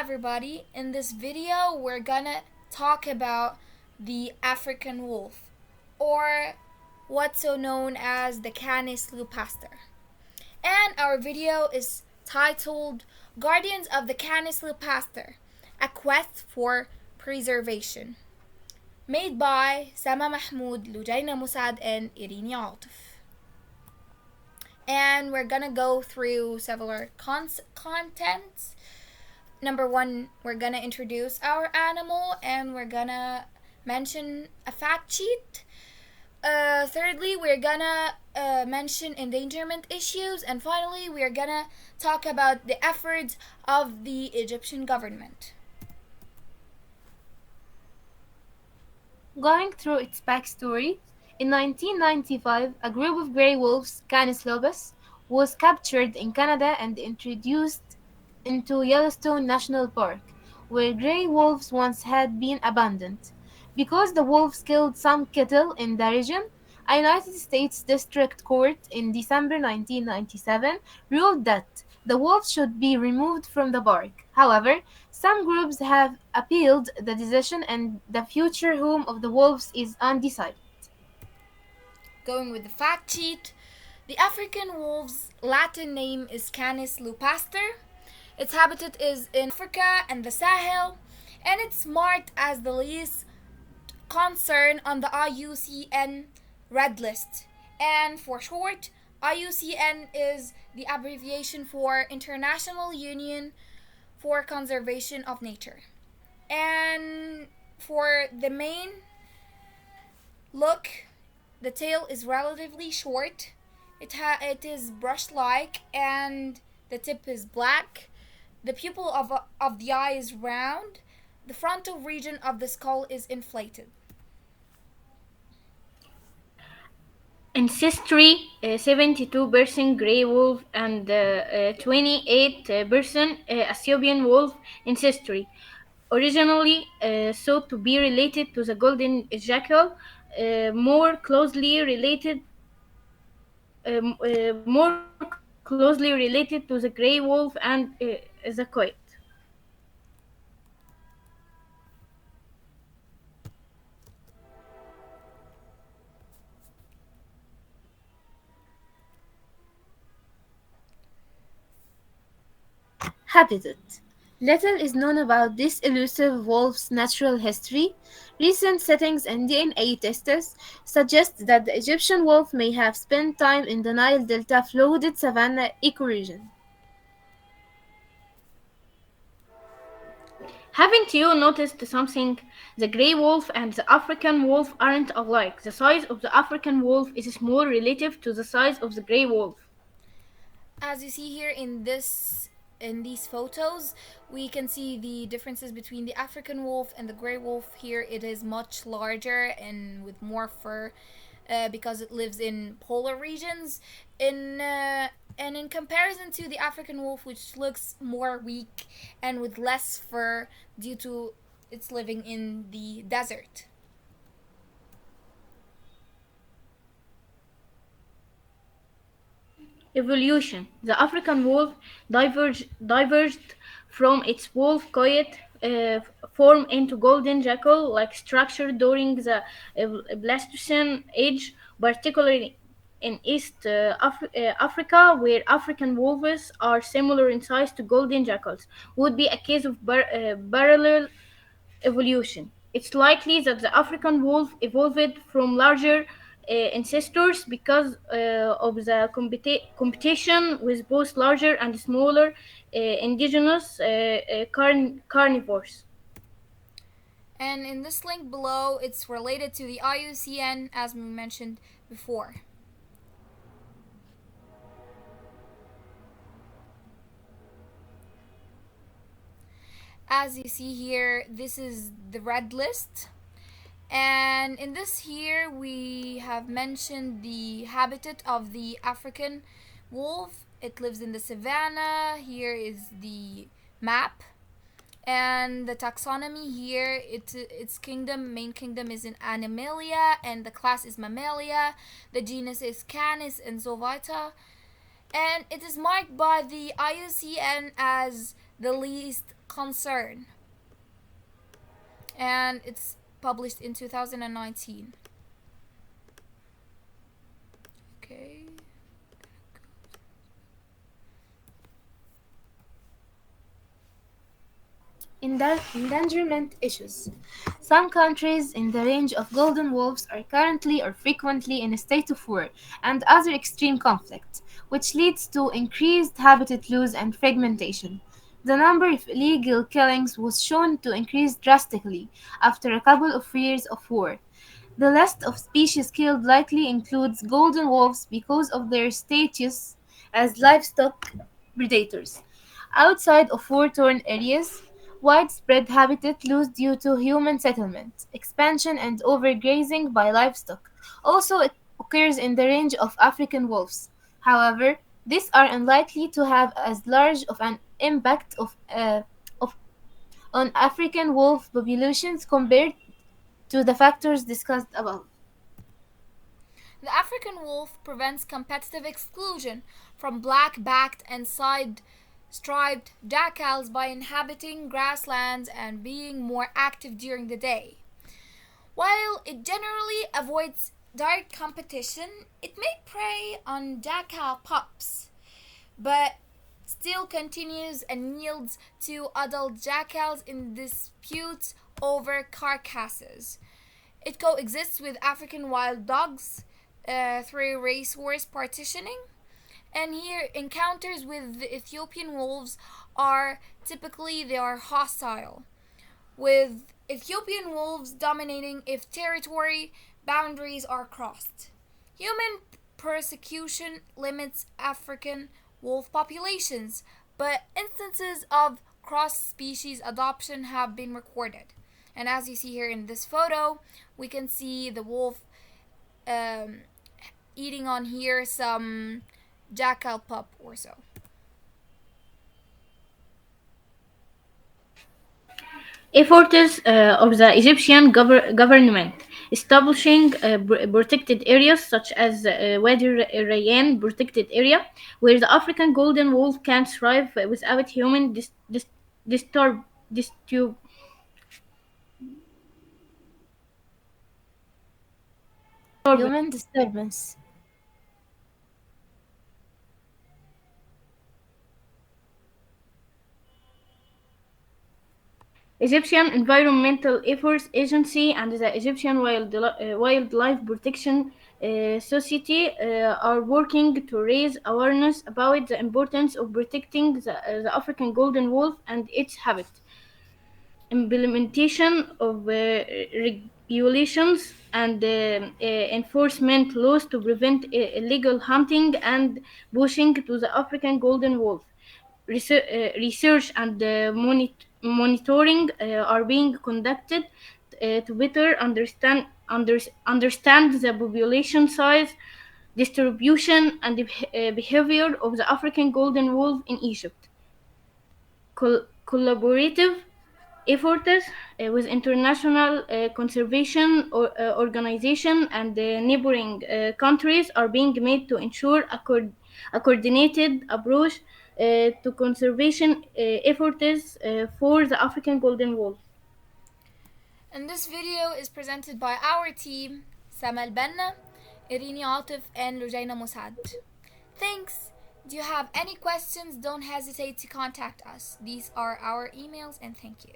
everybody. In this video, we're gonna talk about the African wolf, or what's so known as the Canis Lupaster. And our video is titled Guardians of the Canis Lupaster, a quest for preservation, made by Sama Mahmoud, Logina Mosaad, and Eriny Atef. And we're gonna go through several contents. Number one, we're gonna introduce our animal and we're gonna mention a fact sheet. Thirdly, we're gonna mention endangerment issues, and finally, we're gonna talk about the efforts of the Egyptian government. Going through its backstory, in 1995, a group of grey wolves, Canis lupus, was captured in Canada and introduced into Yellowstone National Park, where grey wolves once had been abandoned. Because the wolves killed some cattle in the region, a United States District Court in December 1997 ruled that the wolves should be removed from the park. However, some groups have appealed the decision and the future home of the wolves is undecided. Going with the fact sheet, the African wolf's Latin name is Canis lupaster. Its habitat is in Africa and the Sahel, and it's marked as the least concern on the IUCN Red List. And for short, IUCN is the abbreviation for International Union for Conservation of Nature. And for the main look, the tail is relatively short. It is brush-like, and the tip is black. The pupil of the eye is round. The frontal region of the skull is inflated. Ancestry 72% grey wolf and 28% Ethiopian wolf ancestry. Originally thought to be related to the golden jackal, more closely related to the grey wolf and the coyote. Habitat. Little is known about this elusive wolf's natural history. Recent settings and DNA tests suggest that the Egyptian wolf may have spent time in the Nile Delta flooded savanna ecoregion. Haven't you noticed something? The grey wolf and the African wolf aren't alike. The size of the African wolf is small relative to the size of the grey wolf. As you see here in these photos, we can see the differences between the African wolf and the gray wolf. Here it is much larger and with more fur, because it lives in polar regions. And in comparison to the African wolf, which looks more weak and with less fur due to its living in the desert. Evolution. The African wolf diverged from its wolf coyote form into golden jackal-like structure during the Pleistocene age, particularly in East Africa, where African wolves are similar in size to golden jackals, would be a case of parallel evolution. It's likely that the African wolf evolved from larger ancestors because of the competition with both larger and smaller indigenous carnivores. And in this link below, it's related to the IUCN as we mentioned before. As you see here, this is the red list. And in this here, we have mentioned the habitat of the African wolf. It lives in the savanna. Here is the map. And the taxonomy here, its main kingdom is in Animalia, and the class is Mammalia. The genus is Canis and Zovita. And it is marked by the IUCN as the least concern. And it's published in 2019. Okay. Endangerment issues. Some countries in the range of golden wolves are currently or frequently in a state of war and other extreme conflict, which leads to increased habitat loss and fragmentation. The number of illegal killings was shown to increase drastically after a couple of years of war. The list of species killed likely includes golden wolves because of their status as livestock predators. Outside of war-torn areas, widespread habitat loss due to human settlement, expansion and overgrazing by livestock also occurs in the range of African wolves. However, these are unlikely to have as large of an impact of on African wolf populations compared to the factors discussed above. The African wolf prevents competitive exclusion from black-backed and side-striped jackals by inhabiting grasslands and being more active during the day. While it generally avoids direct competition, it may prey on jackal pups, but still continues and yields to adult jackals in disputes over carcasses. It coexists with African wild dogs through racehorse partitioning, and here encounters with the Ethiopian wolves are typically they are hostile, with Ethiopian wolves dominating if territory boundaries are crossed. Human persecution limits African wolf populations, but instances of cross species adoption have been recorded. And as you see here in this photo, we can see the wolf um, eating on here some jackal pup or so. Efforts of the Egyptian government establishing protected areas such as Wadi Rayyan protected area, where the African golden wolf can thrive without human disturb, disturb, disturbance. Human disturbance. Egyptian Environmental Efforts Agency and the Egyptian Wildlife Protection Society are working to raise awareness about the importance of protecting the African golden wolf and its habitat. Implementation of regulations and enforcement laws to prevent illegal hunting and poaching to the African golden wolf. Research and monitoring are being conducted to better understand the population size, distribution, and the behavior of the African golden wolf in Egypt. Collaborative efforts with international conservation organization and neighboring countries are being made to ensure a coordinated approach to conservation efforts for the African golden wolf. And this video is presented by our team, Elbanna, Eriny, Atef, and Logina Mosaad. Thanks! Do you have any questions? Don't hesitate to contact us. These are our emails, and thank you.